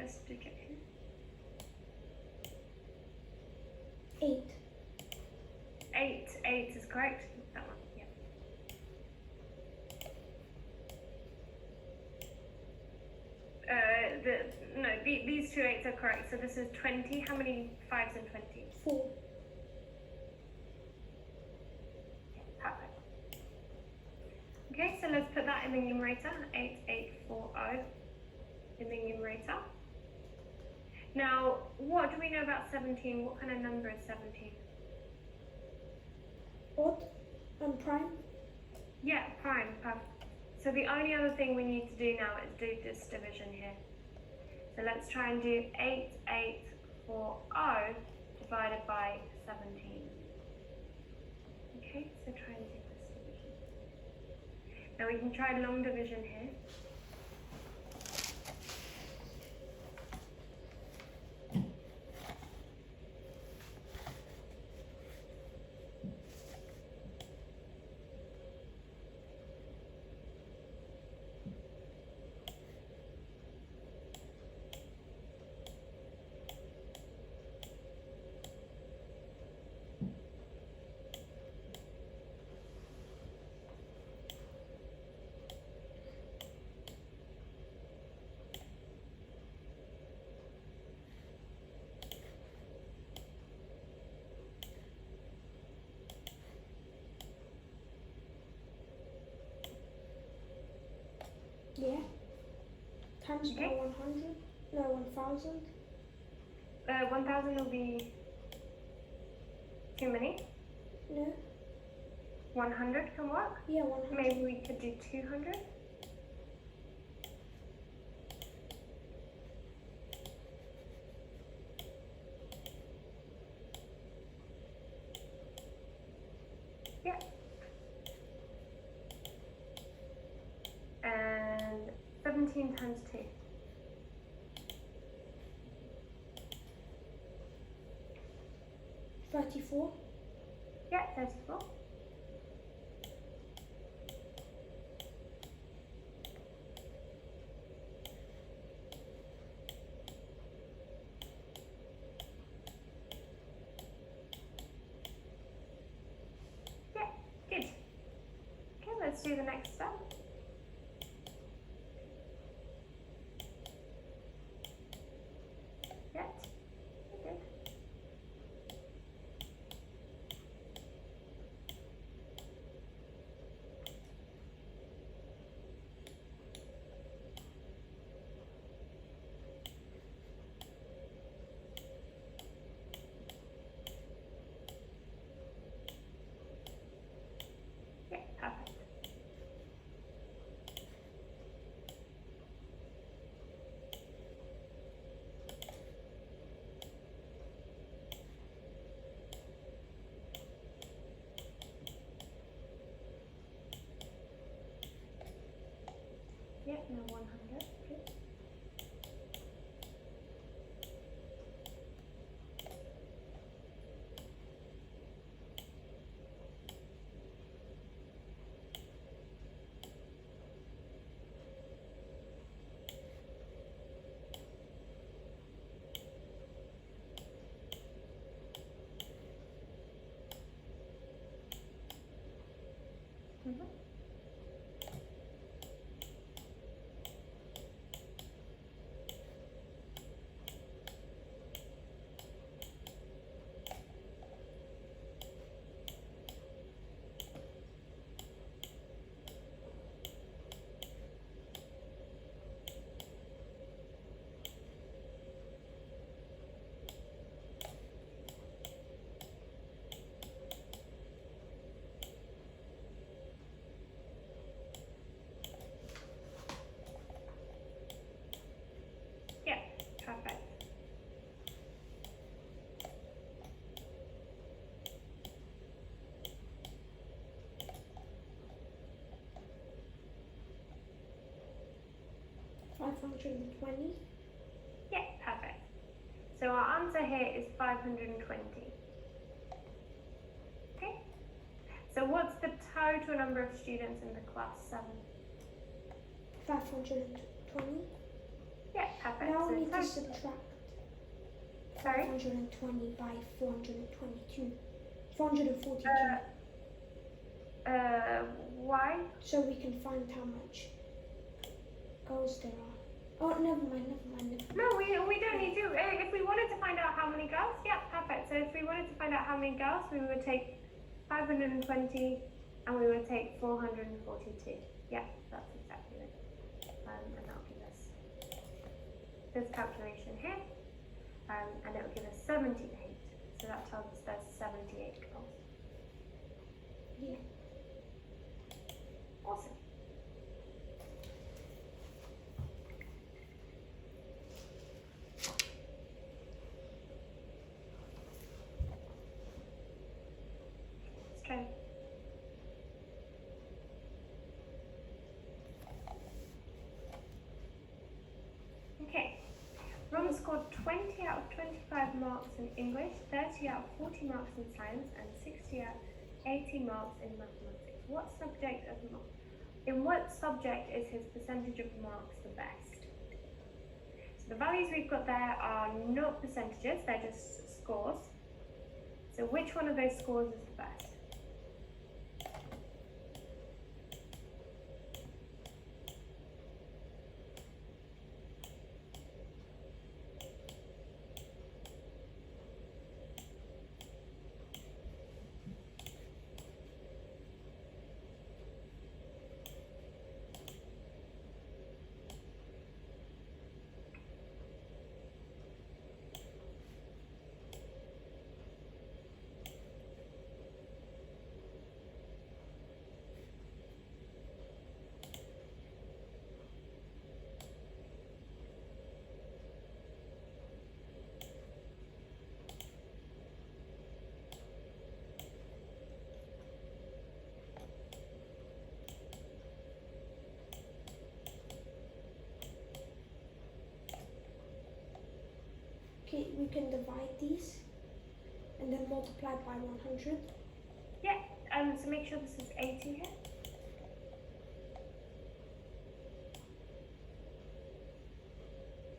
First digit here. 8. 8 is correct. That one, yeah. These two 8s are correct. So this is 20. How many 5s in 20? 4. Yeah, perfect. Okay, so let's put that in the numerator. 8840 in the numerator. Now, what do we know about 17? What kind of number is 17? Odd and prime. Yeah, prime, perfect. So the only other thing we need to do now is do this division here. So let's try and do 8840 divided by 17. Okay, so try and do this division. Now we can try long division here. Yeah. Times by Okay. 100. No, 1000. 1000 will be too many. No. 100 can work. Yeah, 100. Maybe we could do 200. Yeah. And 17 times 2. 34. Yeah, 34. Yeah, good. Okay, let's do the next step. Yeah, good. Yeah, perfect. Yeah, now 100. Good. Mhm. Yeah, perfect. $520. Yeah, perfect. So our answer here is 520. Okay. So what's the total number of students in the class? 7. 520. Yeah, perfect. Now So we need to total- subtract Sorry? 420 by 422. 442. Why? So we can find how much girls there are. Oh, never mind. No, we don't need to. If we wanted to find out how many girls, yeah, perfect. So if we wanted to find out how many girls, we would take 520 and we would take 442. Yeah, that's exactly it. And that'll give us this calculation here. And it will give us 78. So that tells us there's 78 girls. Yeah. Awesome. Let's try. Okay. Ron scored 20 out of 25 marks in English, 30 out of 40 marks in science, and 60 out of 80 marks in mathematics. In what subject is his percentage of marks the best? So the values we've got there are not percentages, they're just scores. So which one of those scores is the best? Okay, we can divide these and then multiply by 100. Yeah, so make sure this is 80 here.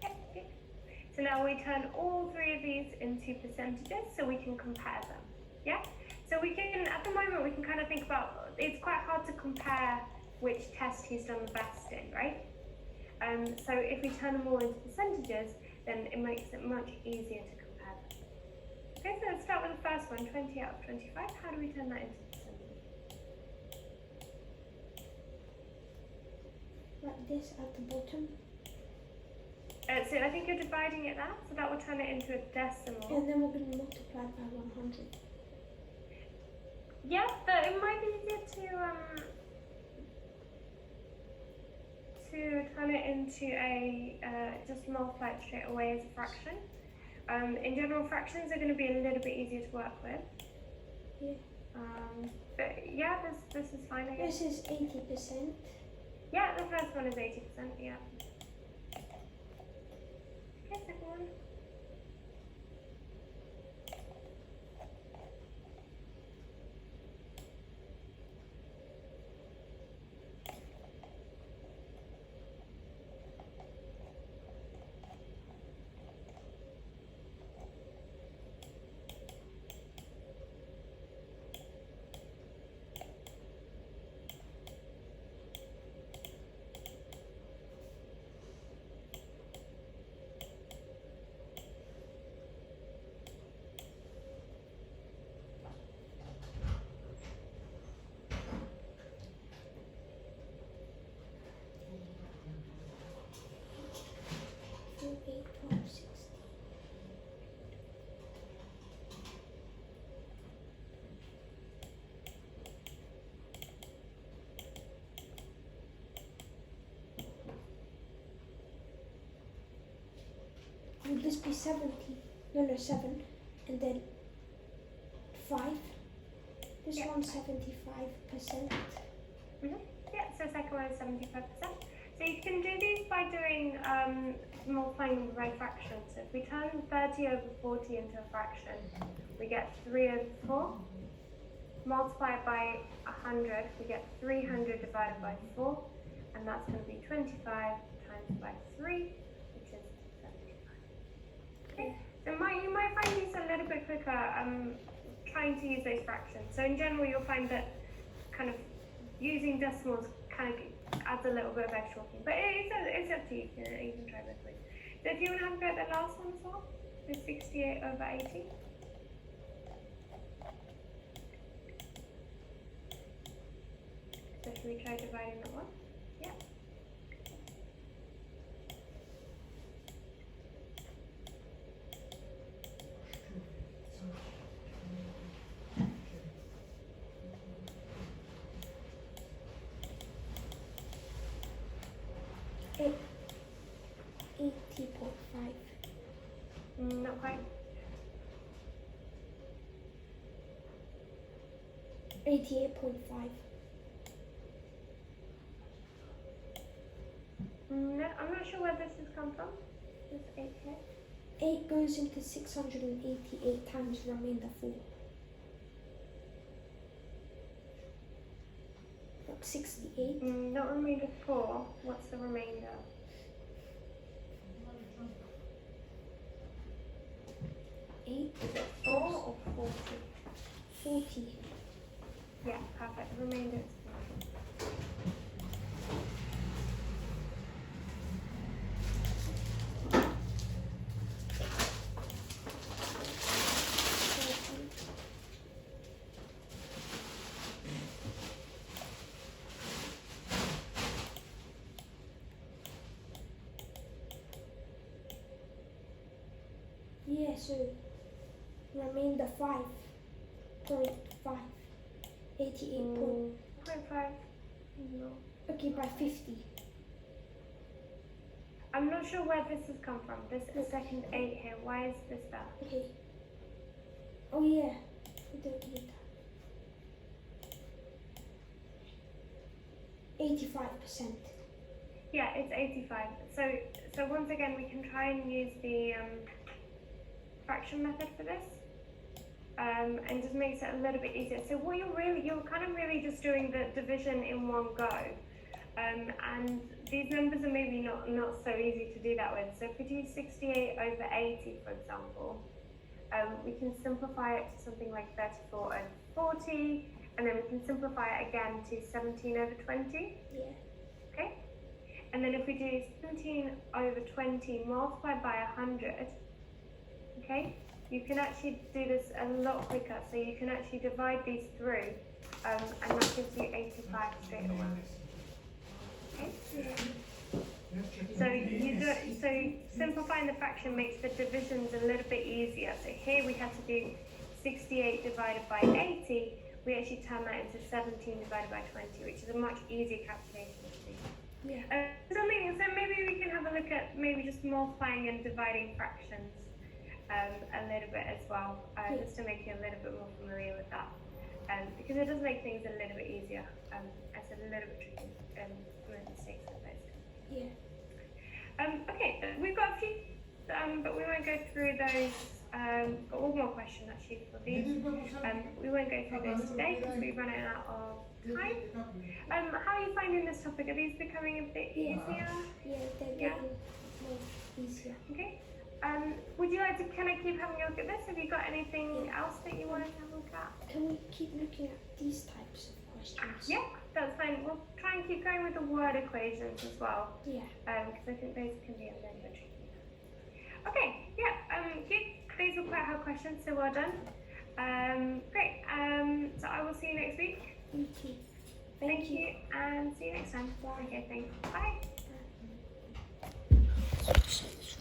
Yeah, good. So now we turn all three of these into percentages so we can compare them. Yeah? So we can, at the moment, we can kind of think about, it's quite hard to compare which test he's done the best in, right? So if we turn them all into percentages, then it makes it much easier to compare them. Okay, so let's start with the first one, 20 out of 25. How do we turn that into percentage? Like this at the bottom. So I think you're dividing it there, so that will turn it into a decimal. And then we're going to multiply by 100. Yeah, but it might be easier to turn it into a, just multiply it straight away as a fraction. In general, fractions are going to be a little bit easier to work with. Yeah. But yeah, this is fine, I guess. This is 80%. Yeah, the first one is 80%, yeah. Okay, second one. Four, 8, 12, 16. Would this be 70? No, 7. And then 5. This Yeah. one's 75%. Yeah, so second one is 75%. So you can do these by doing multiplying them by fractions. So if we turn 30 over 40 into a fraction, we get 3 over 4. Multiply it by 100, we get 300 divided by 4, and that's going to be 25 times by 3, which Okay. So you might find these a little bit quicker trying to use those fractions. So in general, you'll find that kind of using decimals kind of adds a little bit of extra working. But it's up to you. You can try both ways. So if you want to have a go at the last one as well, the 68 over 80. So should we try dividing that one? Yeah. Eight. 80.5. Not quite. 88.5. No, I'm not sure where this has come from. This 8 here. 8 goes into 688 times remainder 4. Like 68. Not remainder 4. What's the remainder? 8. Is it 4 or 40? 40. Yeah, perfect. The remainder is 4. Yeah, so remainder 5.5. 88 point. 0.5. No. Okay, by 50. I'm not sure where this has come from. This second 8 here. Why is this there? Okay. Oh yeah, we don't need that. 85%. Yeah, it's 85. So once again, we can try and use the fraction method for this, and just makes it a little bit easier. So what you're kind of really just doing the division in one go, and these numbers are maybe not so easy to do that with. So if we do 68 over 80, for example, we can simplify it to something like 34 over 40, and then we can simplify it again to 17 over 20. Yeah. Okay? And then if we do 17 over 20 multiplied by 100, okay, you can actually do this a lot quicker. So you can actually divide these through, and that gives you 85 straight away. Okay? So simplifying the fraction makes the divisions a little bit easier. So here we had to do 68 divided by 80. We actually turn that into 17 divided by 20, which is a much easier calculation to do. Yeah. So maybe we can have a look at maybe just multiplying and dividing fractions a little bit as well, just to make you a little bit more familiar with that, because it does make things a little bit easier. It's a little bit tricky to make mistakes with those. Yeah. Okay, we've got a few, but we won't go through those. Got one more question actually for these. We won't go through those today because we've run out of time. How are you finding this topic? Are these becoming a bit easier? Yeah, they're getting more easier. Okay. Would you like to, can I keep having a look at this? Have you got anything else that you wanted to have a look at? Can we keep looking at these types of questions? Yeah, that's fine. We'll try and keep going with the word equations as well. Yeah. Because I think those can be a little bit tricky. Okay, yeah, cute. These were quite hard questions, so well done. Great. So I will see you next week. You too. Thank you, and see you next time. Bye. Okay, thanks. Bye.